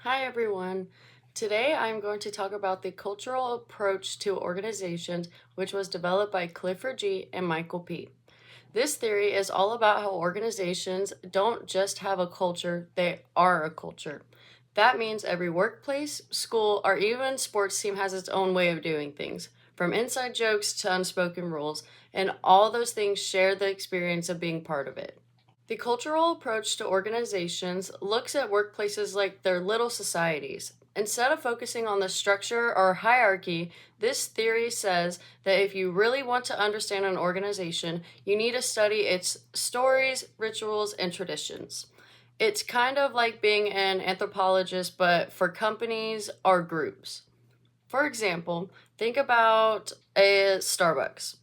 Hi everyone. Today I'm going to talk about the cultural approach to organizations, which was developed by Clifford G. and Michael P. This theory is all about how organizations don't just have a culture, they are a culture. That means every workplace, school, or even sports team has its own way of doing things, from inside jokes to unspoken rules, and all those things share the experience of being part of it. The cultural approach to organizations looks at workplaces like they're little societies. Instead of focusing on the structure or hierarchy, this theory says that if you really want to understand an organization, you need to study its stories, rituals, and traditions. It's kind of like being an anthropologist, but for companies or groups. For example, think about a Starbucks.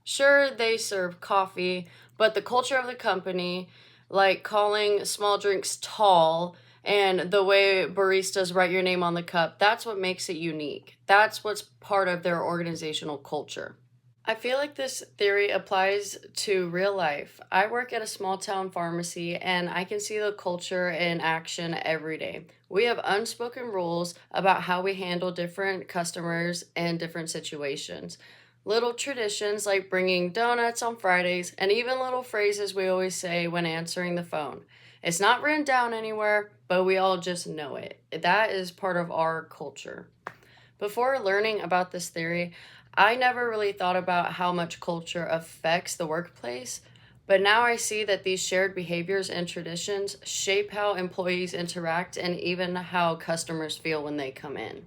Sure, they serve coffee, but the culture of the company, like calling small drinks tall and the way baristas write your name on the cup, that's what makes it unique. That's what's part of their organizational culture. I feel like this theory applies to real life. I work at a small town pharmacy and I can see the culture in action every day. We have unspoken rules about how we handle different customers and different situations. Little traditions like bringing donuts on Fridays, and even little phrases we always say when answering the phone. It's not written down anywhere, but we all just know it. That is part of our culture. Before learning about this theory, I never really thought about how much culture affects the workplace, but now I see that these shared behaviors and traditions shape how employees interact and even how customers feel when they come in.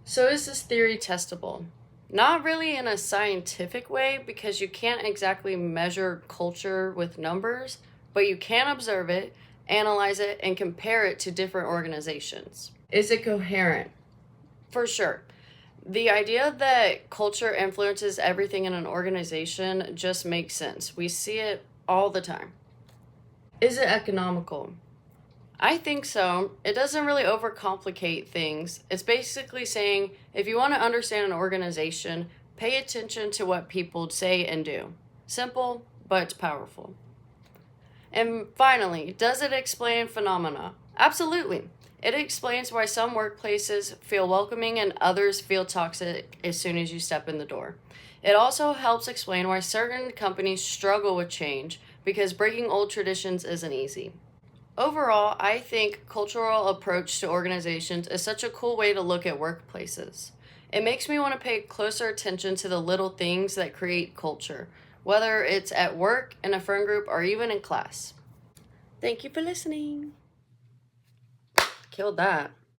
So, is this theory testable? Not really in a scientific way because you can't exactly measure culture with numbers, but you can observe it, analyze it, and compare it to different organizations. Is it coherent? For sure. The idea that culture influences everything in an organization just makes sense. We see it all the time. Is it economical? I think so. It doesn't really overcomplicate things. It's basically saying if you want to understand an organization, pay attention to what people say and do. Simple, but powerful. And finally, does it explain phenomena? Absolutely. It explains why some workplaces feel welcoming and others feel toxic as soon as you step in the door. It also helps explain why certain companies struggle with change because breaking old traditions isn't easy. Overall, I think cultural approach to organizations is such a cool way to look at workplaces. It makes me want to pay closer attention to the little things that create culture, whether it's at work, in a friend group, or even in class. Thank you for listening. Killed that.